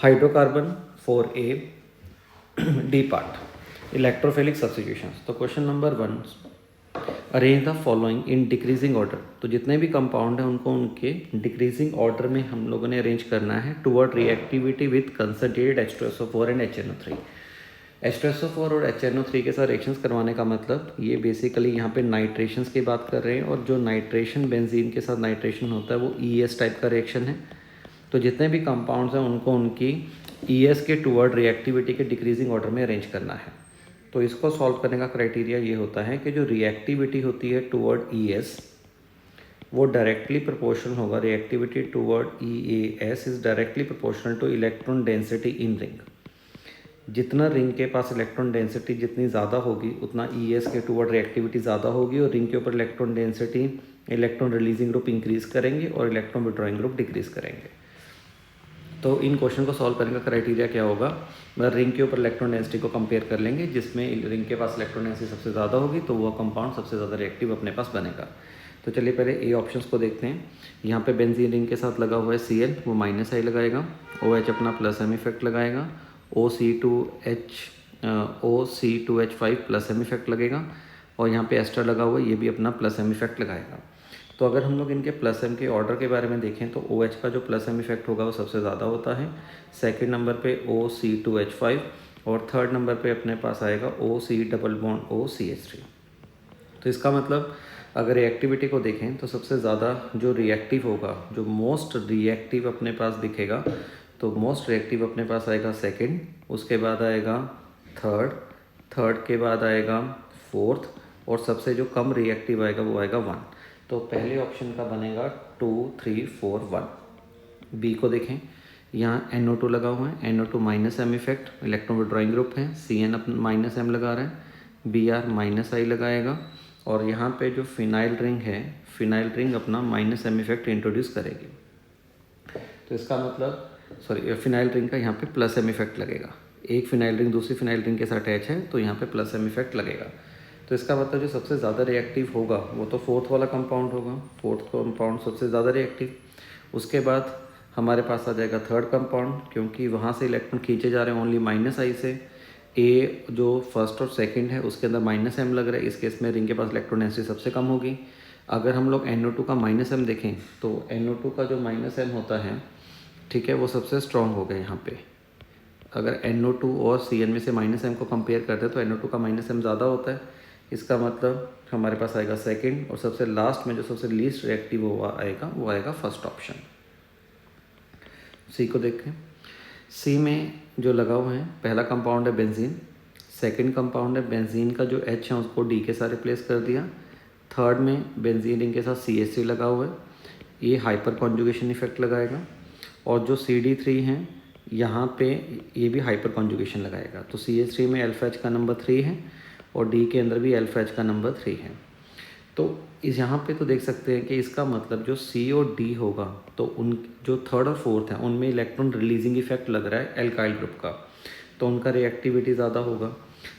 Hydrocarbon 4A D part electrophilic substitutions. तो question number 1, arrange the following in decreasing order. तो जितने भी compound हैं उनको उनके डिक्रीजिंग ऑर्डर में हम लोगों ने अरेंज करना है toward reactivity with concentrated H2SO4 and HNO3। H2SO4 और HNO3 के साथ रिएक्शंस करवाने का मतलब ये बेसिकली यहाँ पे नाइट्रेशंस की बात कर रहे हैं, और जो नाइट्रेशन बेंजीन के साथ नाइट्रेशन होता है वो ES टाइप का रिएक्शन है। तो जितने भी कंपाउंड्स हैं उनको उनकी ES के टुवर्ड रिएक्टिविटी के डिक्रीजिंग ऑर्डर में अरेंज करना है। तो इसको सॉल्व करने का क्राइटेरिया ये होता है कि जो रिएक्टिविटी होती है टुवर्ड ES वो डायरेक्टली प्रोपोर्शनल होगा, reactivity toward EAS is directly proportional two electron density in ring. जितना रिंग के पास इलेक्ट्रॉन डेंसिटी जितनी ज़्यादा होगी उतना ES के टुवर्ड रिएक्टिविटी ज़्यादा होगी, और रिंग के ऊपर electron density electron releasing group increase करेंगे और इलेक्ट्रॉन विड्रॉइंग ग्रुप डिक्रीज़ करेंगे। तो इन क्वेश्चन को सॉल्व करने का क्राइटेरिया क्या होगा, मतलब रिंग के ऊपर इलेक्ट्रॉन डेंसिटी को कंपेयर कर लेंगे, जिसमें रिंग के पास इलेक्ट्रॉन डेंसिटी सबसे ज़्यादा होगी तो वह कंपाउंड सबसे ज़्यादा रिएक्टिव अपने पास बनेगा। तो चलिए पहले ए ऑप्शंस को देखते हैं। यहाँ पे बेंजीन रिंग के साथ लगा हुआ है Cl, वो -I लगाएगा, OH अपना +M इफेक्ट लगाएगा, OC2H5 +M इफेक्ट लगेगा, और यहाँ पे एस्टर लगा हुआ है, ये भी अपना +M इफेक्ट लगाएगा। तो अगर हम लोग इनके +M के ऑर्डर के बारे में देखें तो OH का जो +M इफेक्ट होगा वो सबसे ज़्यादा होता है, सेकंड नंबर पे OC2H5, और थर्ड नंबर पे अपने पास आएगा OC⋅OCH3। तो इसका मतलब अगर रिएक्टिविटी को देखें तो सबसे ज़्यादा जो रिएक्टिव होगा, जो मोस्ट रिएक्टिव अपने पास दिखेगा, तो मोस्ट रिएक्टिव अपने पास आएगा सेकंड, उसके बाद आएगा थर्ड के बाद आएगा फोर्थ, और सबसे जो कम रिएक्टिव आएगा वो आएगा 1। तो पहले ऑप्शन का बनेगा 2, 3, 4, 1। बी को देखें, यहाँ NO2 लगा हुआ है, NO2 -M effect, electron withdrawing group है, CN अपना -M लगा रहा है, Br -I लगाएगा, और यहाँ पे जो फिनाइल रिंग है, फिनाइल रिंग अपना -M इफेक्ट इंट्रोड्यूस करेगी। तो इसका मतलब फिनाइल रिंग का यहाँ पे +M इफेक्ट लगेगा। एक फिनाइल रिंग दूसरी फिनाइल रिंग के साथ अटैच है तो यहाँ पे +M इफेक्ट लगेगा। तो इसका मतलब जो सबसे ज़्यादा रिएक्टिव होगा वो तो फोर्थ वाला कंपाउंड होगा, फोर्थ कंपाउंड सबसे ज़्यादा रिएक्टिव। उसके बाद हमारे पास आ जाएगा थर्ड कंपाउंड, क्योंकि वहाँ से इलेक्ट्रॉन खींचे जा रहे हैं ओनली -I से। ए जो फर्स्ट और सेकंड है उसके अंदर -M लग रहा है, इस केस में रिंग के पास इलेक्ट्रॉन डेंसिटी सबसे कम होगी। अगर हम लोग NO2 का -M देखें तो NO2 का जो -M होता है, ठीक है, वो सबसे स्ट्रॉन्ग होगा यहाँ पे। अगर NO2 और CN में से -M को कंपेयर करते हैं तो NO2 का -M ज़्यादा होता है। इसका मतलब हमारे पास आएगा सेकंड, और सबसे लास्ट में जो सबसे लीस्ट रिएक्टिव हुआ आएगा वो आएगा फर्स्ट ऑप्शन। सी को देखें, सी में जो लगा हुआ है पहला कंपाउंड है बेंजीन, सेकंड कंपाउंड है बेंजीन का जो H है उसको D के साथ रिप्लेस कर दिया, थर्ड में बेंजीन रिंग के साथ CH3 लगा हुआ है, ये हाइपर कॉन्जुगेशन इफेक्ट लगाएगा, और जो CD3 हैं यहाँ पे ये भी हाइपर कॉन्जुगेशन लगाएगा। तो CH3 में अल्फा H का नंबर 3 है, और D के अंदर भी अल्फा H का नंबर 3 है। तो इस यहाँ पे तो देख सकते हैं कि इसका मतलब जो C और D होगा तो उन जो थर्ड और फोर्थ है उनमें इलेक्ट्रॉन रिलीजिंग इफेक्ट लग रहा है एल्काइल ग्रुप का, तो उनका रिएक्टिविटी ज़्यादा होगा।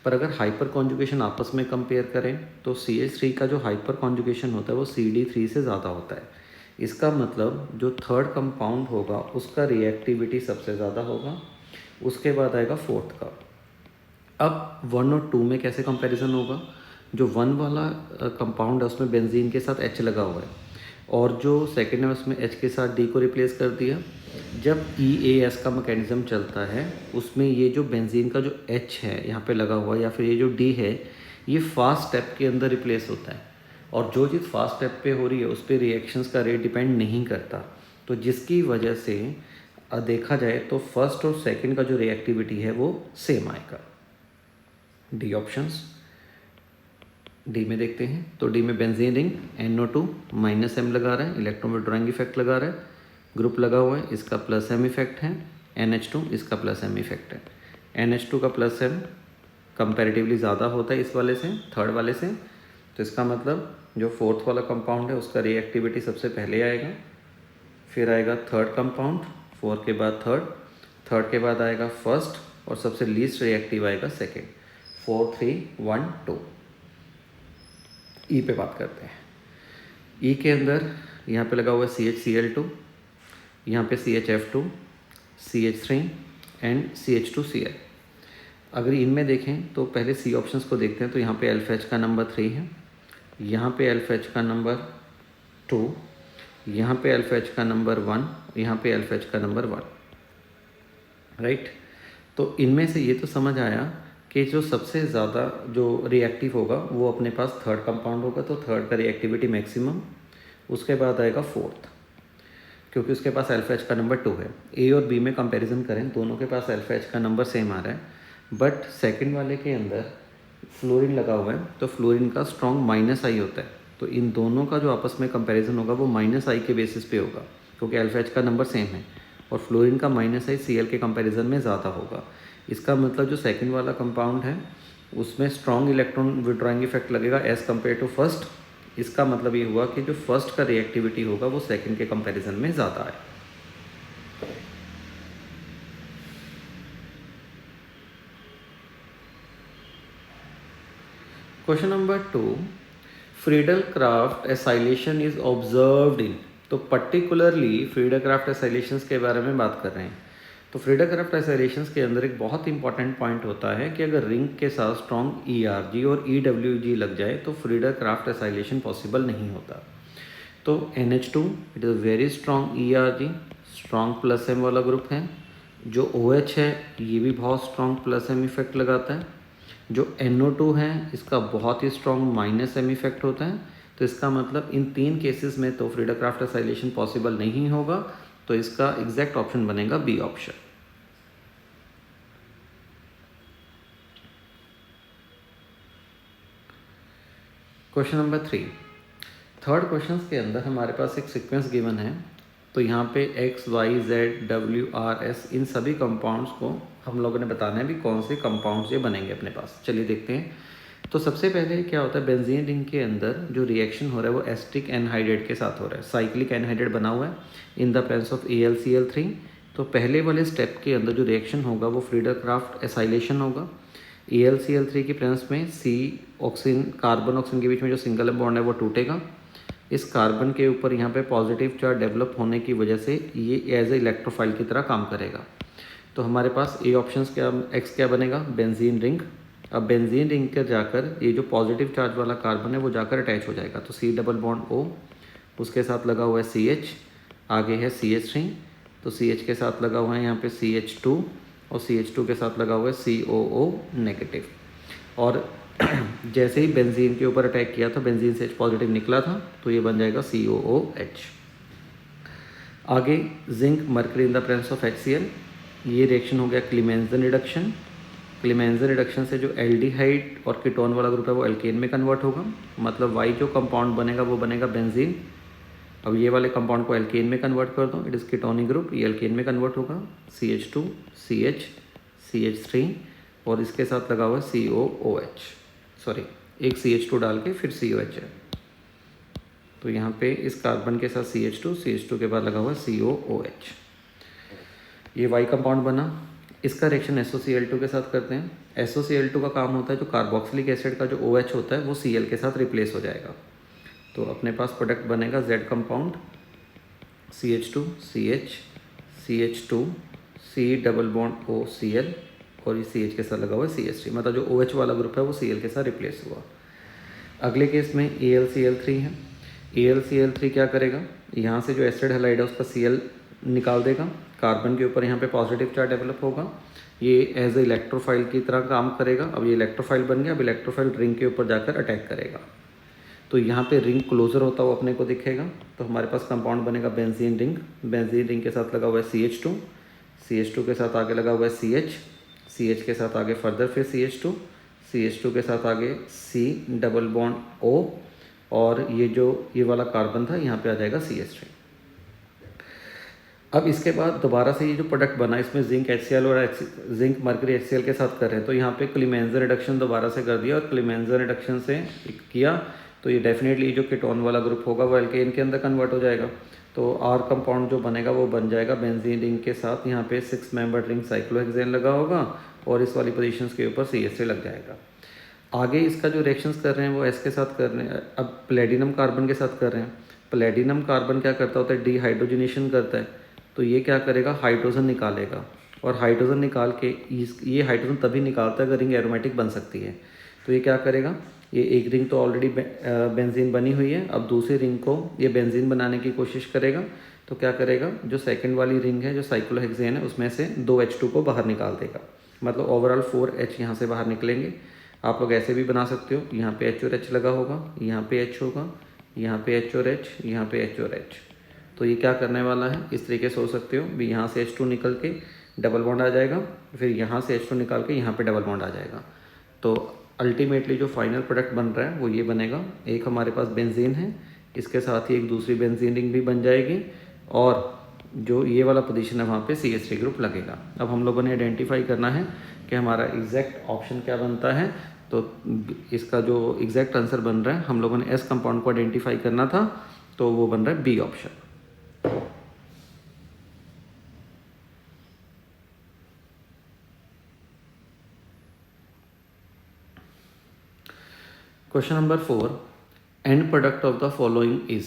पर अगर हाइपर कॉन्जुगेशन आपस में कंपेयर करें तो CH3 का जो हाइपर कॉन्जुगेशन होता है वो CD3 से ज़्यादा होता है। इसका मतलब जो थर्ड कंपाउंड होगा उसका रिएक्टिविटी सबसे ज़्यादा होगा, उसके बाद आएगा फोर्थ का। अब 1 और 2 में कैसे कंपैरिजन होगा, जो 1 वाला कंपाउंड है उसमें बेंजीन के साथ H लगा हुआ है, और जो सेकंड है उसमें H के साथ D को रिप्लेस कर दिया। जब EAS का मैकेनिज्म चलता है उसमें ये जो बेंजीन का जो H है यहाँ पे लगा हुआ है, या फिर ये जो D है, ये फास्ट स्टेप के अंदर रिप्लेस होता है, और जो चीज़ फास्ट स्टेप पे हो रही है उस पर रिएक्शंस का रेट डिपेंड नहीं करता। तो जिसकी वजह से देखा जाए तो फर्स्ट और सेकंड का जो रिएक्टिविटी है वो सेम आएगा। डी ऑप्शंस, डी में देखते हैं तो डी में बेंजीन रिंग NO2 -M लगा रहा है, इलेक्ट्रॉन विड्रॉइंग इफेक्ट लगा रहा है, ग्रुप लगा हुआ है, इसका +M इफेक्ट है, NH2 इसका +M इफेक्ट है। NH2 का +M कंपैरेटिवली ज़्यादा होता है इस वाले से, थर्ड वाले से। तो इसका मतलब जो फोर्थ वाला कंपाउंड है उसका रिएक्टिविटी सबसे पहले आएगा, फिर आएगा थर्ड कंपाउंड, फोर्थ के बाद थर्ड के बाद आएगा फर्स्ट, और सबसे लीस्ट रिएक्टिव आएगा सेकेंड। 4, 3, 1, 2। ई पे बात करते हैं। ई के अंदर यहाँ पे लगा हुआ है CHCl2, यहाँ पे CHF2, CH3, एंड CH2Cl। अगर इनमें देखें तो पहले सी ऑप्शंस को देखते हैं। तो यहाँ पे अल्फा एच का नंबर 3 है, यहाँ पे अल्फा एच का नंबर 2, यहाँ पे अल्फा एच का नंबर 1, यहाँ पे अल्फा एच का नंबर 1, राइट। तो इनमें से ये तो समझ आया कि जो सबसे ज़्यादा जो रिएक्टिव होगा वो अपने पास थर्ड कंपाउंड होगा, तो थर्ड का रिएक्टिविटी मैक्सिमम, उसके बाद आएगा फोर्थ, क्योंकि उसके पास अल्फा एच का नंबर 2 है। ए और बी में कंपैरिजन करें, दोनों के पास अल्फा एच का नंबर सेम आ रहा है, बट सेकंड वाले के अंदर फ्लोरीन लगा हुआ है, तो फ्लोरीन का स्ट्रॉन्ग -I होता है। तो इन दोनों का जो आपस में कंपैरिजन होगा वो -I के बेसिस पे होगा, क्योंकि अल्फा एच का नंबर सेम है और फ्लोरीन का -I Cl के कंपैरिजन में ज़्यादा होगा। इसका मतलब जो सेकंड वाला कंपाउंड है उसमें स्ट्रॉन्ग इलेक्ट्रॉन विड्रॉइंग इफेक्ट लगेगा एज़ कम्पेयर टू फर्स्ट। इसका मतलब ये हुआ कि जो फर्स्ट का रिएक्टिविटी होगा वो सेकंड के कंपैरिजन में ज़्यादा है। Question number 2, Friedel Crafts acylation is observed in. तो पर्टिकुलरली फ्रीडल क्राफ्ट एसाइलेशंस के बारे में बात कर रहे हैं। तो फ्रीडल क्राफ्ट एसाइलेशंस के अंदर एक बहुत इंपॉर्टेंट पॉइंट होता है कि अगर रिंग के साथ स्ट्रॉन्ग ERG और EWG लग जाए तो फ्रीडल क्राफ्ट एसाइलेशन पॉसिबल नहीं होता। तो NH2 it is very strong ERG, strong +M वाला ग्रुप है। जो OH है ये भी बहुत स्ट्रॉन्ग +M इफेक्ट लगाता है। जो NO2 है इसका बहुत ही स्ट्रॉन्ग -M इफेक्ट होता है। तो इसका मतलब इन 3 केसेस में तो फ्रीडल क्राफ्ट एसाइलेशन पॉसिबल नहीं होगा, तो इसका एग्जैक्ट ऑप्शन बनेगा B option. Question number 3, third question के अंदर हमारे पास एक सीक्वेंस गिवन है। तो यहाँ पे X, Y, Z, W, R, S इन सभी कंपाउंड्स को हम लोगों ने बताना है भी कौन से कंपाउंड्स ये बनेंगे अपने पास। चलिए देखते हैं। तो सबसे पहले क्या होता है, बेंजीन रिंग के अंदर जो रिएक्शन हो रहा है वो एस्टिक एनहाइड्रेट के साथ हो रहा है। साइक्लिक एनहाइड्रेट बना हुआ है in the presence of AlCl3। तो पहले वाले स्टेप के अंदर जो रिएक्शन होगा वो फ्रीडल क्राफ्ट एसाइलेशन होगा। AlCl3 की प्रेजेंस में C ऑक्सीजन, कार्बन ऑक्सीजन के बीच में जो सिंगल बॉन्ड है वो टूटेगा। इस कार्बन के ऊपर यहाँ पे पॉजिटिव चार्ज डेवलप होने की वजह से ये एज ए इलेक्ट्रोफाइल की तरह काम करेगा। तो हमारे पास ए ऑप्शन क्या, एक्स क्या बनेगा, बेंजीन रिंग। अब बेंजीन रिंग के जाकर ये जो पॉजिटिव चार्ज वाला कार्बन है वो जाकर अटैच हो जाएगा। तो C डबल बॉन्ड O, उसके साथ लगा हुआ है CH, आगे है CH3, तो CH के साथ लगा हुआ है यहाँ पे CH2 और CH2 के साथ लगा हुआ है COO नेगेटिव। और जैसे ही बेंजीन के ऊपर अटैक किया था बेंजीन से H पॉजिटिव निकला था, तो ये बन जाएगा COOH। आगे zinc mercury in the presence of HCl, ये रिएक्शन हो गया क्लीमेंजन रिडक्शन। क्लीमेंजन रिडक्शन से जो एल्डिहाइड और कीटोन वाला ग्रुप है वो एल्केन में कन्वर्ट होगा, मतलब Y जो कंपाउंड बनेगा वो बनेगा बेंजीन। अब ये वाले कंपाउंड को एल्केन में कन्वर्ट कर दो, इट इज़ कीटोनिक ग्रुप, ये एल्केन में कन्वर्ट होगा CH2, CH, CH3 और इसके साथ लगा हुआ है COOH, सॉरी एक CH2 डाल के फिर COH है। तो यहाँ पे इस कार्बन के साथ CH2 के बाद लगा हुआ है COOH। ये Y कंपाउंड बना। इसका रिएक्शन SOCl2 के साथ करते हैं। SOCl2 का काम होता है जो कार्बोक्सिलिक एसिड का जो OH होता है वो Cl के साथ रिप्लेस हो जाएगा। तो अपने पास प्रोडक्ट बनेगा Z compound, CH2, CH, CH2, C double bond O Cl और ये CH के साथ लगा हुआ है CH3, मतलब जो OH वाला ग्रुप है वो Cl के साथ रिप्लेस हुआ। अगले केस में AlCl3 है। AlCl3 क्या करेगा, यहाँ से जो एसिड हैलाइड है उसका Cl निकाल देगा, कार्बन के ऊपर यहाँ पे पॉजिटिव चार्ज डेवलप होगा, ये एज ए इलेक्ट्रोफाइल की तरह काम करेगा। अब ये इलेक्ट्रोफाइल बन गया, अब इलेक्ट्रोफाइल रिंग के ऊपर जाकर अटैक करेगा। तो यहाँ पे रिंग क्लोजर होता हुआ अपने को दिखेगा। तो हमारे पास कंपाउंड बनेगा बेंजीन रिंग। बेंजीन रिंग के साथ लगा हुआ है CH2, CH2 के साथ आगे लगा हुआ है CH, CH के साथ आगे फर्दर फिर CH2, CH2 के साथ आगे C डबल बॉन्ड O और ये जो ये वाला कार्बन था यहाँ पे आ जाएगा CH3। अब इसके बाद दोबारा से ये जो प्रोडक्ट बना इसमें जिंक HCl और जिंक मर्करी HCl के साथ कर रहे हैं। तो यहाँ पे क्लीमेंजन रिडक्शन दोबारा से कर दिया और क्लीमेंजन रिडक्शन से किया तो ये डेफिनेटली जो कीटोन वाला ग्रुप होगा वो एल्केन के अंदर कन्वर्ट हो जाएगा। तो R कंपाउंड जो बनेगा वो बन जाएगा बेंजीन रिंग के साथ यहाँ पे 6 मेंबर रिंग साइक्लोहेक्सेन लगा होगा और इस वाली पोजीशंस के ऊपर CH3 लग जाएगा। आगे इसका जो रिएक्शंस कर रहे हैं वो S के साथ कर रहे हैं। अब प्लेटिनम कार्बन के साथ कर रहे हैं। प्लेटिनम कार्बन क्या करता होता है, डिहाइड्रोजनेशन करता है। तो ये क्या करेगा, हाइड्रोजन निकालेगा और हाइड्रोजन निकाल के ये हाइड्रोजन तभी निकालता है अगर रिंग एरोमेटिक बन सकती है। तो ये क्या करेगा, ये एक रिंग तो ऑलरेडी बेंजीन बनी हुई है, अब दूसरी रिंग को ये बेंजीन बनाने की कोशिश करेगा। तो क्या करेगा, जो सेकंड वाली रिंग है जो साइक्लोहेक्सेन है उसमें से 2 H2 को बाहर निकाल देगा, मतलब ओवरऑल 4 H यहाँ से बाहर निकलेंगे। आप लोग ऐसे भी बना सकते हो, यहाँ पे H और H लगा होगा, यहाँ पे H होगा, यहाँ पे H और H, यहाँ पे H और H। तो ये क्या करने वाला है, इस तरीके से हो सकते हो भी, यहाँ से H2 निकल के डबल बॉन्ड आ जाएगा, फिर यहाँ से H2 निकाल के यहाँ पे डबल बॉन्ड आ जाएगा। तो अल्टीमेटली जो फाइनल प्रोडक्ट बन रहा है वो ये बनेगा। एक हमारे पास बेंजीन है, इसके साथ ही एक दूसरी बेंजीन रिंग भी बन जाएगी, और जो ये वाला पोजीशन है वहाँ पे CH3 ग्रुप लगेगा। अब हम लोगों ने आइडेंटिफाई करना है कि हमारा एग्जैक्ट ऑप्शन क्या बनता है। तो इसका जो एग्जैक्ट आंसर बन रहा है, हम लोगों ने S कंपाउंड को आइडेंटिफाई करना था, तो वो बन रहा है B option. Question number 4, and product of the following is.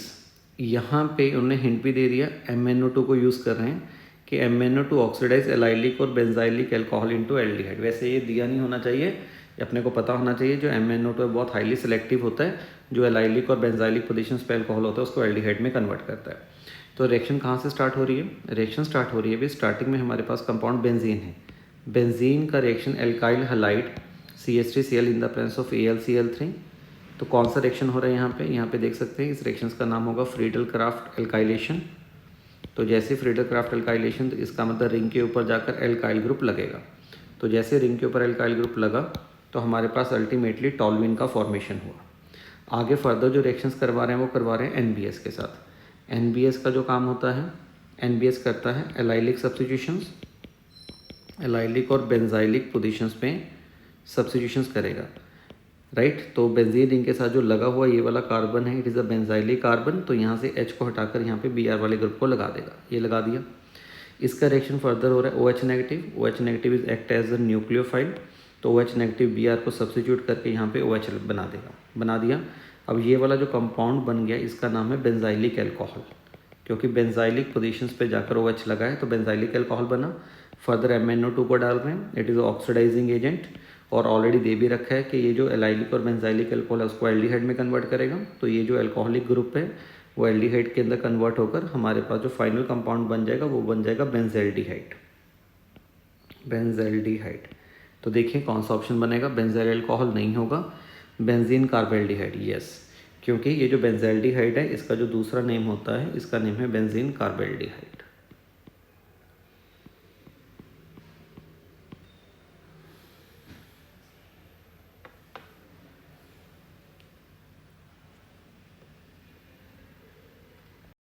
यहाँ पे उन्होंने हिंट भी दे दिया, MnO2 को यूज़ कर रहे हैं कि MnO2 ऑक्सीडाइज एलाइलिक और बेंजाइलिक अल्कोहल इनटू एल्डिहाइड। वैसे ये दिया नहीं होना चाहिए, ये अपने को पता होना चाहिए जो MnO2 है बहुत हाईली सिलेक्टिव होता है, जो एलाइलिक और बेंजाइलिक पोजीशंस पे अल्कोहल होता है उसको एल्डिहाइड में कन्वर्ट करता है। तो रिएक्शन कहाँ से स्टार्ट हो रही है, रिएक्शन स्टार्ट हो रही है भी स्टार्टिंग में हमारे पास कंपाउंड बेंजीन है, बेंजीन का reaction alkyl halide CH3Cl in the presence of AlCl3। तो कौन सा रिएक्शन हो रहा है यहाँ पे देख सकते हैं, इस रिएक्शन का नाम होगा फ्रीडल क्राफ्ट एल्काइलेशन। तो जैसे फ्रीडल क्राफ्ट एल्काइलेशन, तो इसका मतलब रिंग के ऊपर जाकर एल्काइल ग्रुप लगेगा। तो जैसे रिंग के ऊपर एल्काइल ग्रुप लगा तो हमारे पास अल्टीमेटली टॉल्यूइन का फॉर्मेशन हुआ। आगे फर्दर जो रिएक्शंस करवा रहे हैं वो करवा रहे हैं NBS के साथ। NBS का जो काम होता है, NBS करता है एलाइलिक सब्स्टिट्यूशंस, एलाइलिक और बेंजाइलिक पोजीशंस में सब्स्टिट्यूशंस करेगा, राइट। तो बेंजीन रिंग के साथ जो लगा हुआ ये वाला कार्बन है, it is a benzylic carbon, तो यहाँ से H को हटाकर यहाँ पे Br वाले ग्रुप को लगा देगा, ये लगा दिया। इसका रिएक्शन फर्दर हो रहा है OH negative, OH negative is act as a nucleophile, तो OH नेगेटिव Br को सब्स्टिट्यूट करके यहाँ पे OH बना देगा, बना दिया। अब ये वाला जो कंपाउंड बन गया इसका नाम है बेंजाइलिक एल्कोहल, क्योंकि बेंजाइलिक पोजीशंस पे जाकर OH लगा है तो बेंजाइलिक एल्कोहल बना। फर्दर MnO2 को डाल रहे हैं, इट इज़ ऑक्सीडाइजिंग एजेंट, और ऑलरेडी दे भी रखा है कि ये जो एलाइलिक और बेंजाइलिक एल्कोहल है उसको एल्डिहाइड में कन्वर्ट करेगा। तो ये जो एल्कोहलिक ग्रुप है वो एल्डिहाइड के अंदर कन्वर्ट होकर हमारे पास जो फाइनल कंपाउंड बन जाएगा वो बन जाएगा बेंजल्डिहाइड, बेंजल्डिहाइड। तो देखिए कौन सा ऑप्शन बनेगा, बेंजाइल एल्कोहल नहीं होगा, बेंजीन कार्बेल्डिहाइड, यस, क्योंकि ये जो बेंजल्डिहाइड है इसका जो दूसरा नेम होता है इसका नेम है बेंजीन कार्बेल्डिहाइड।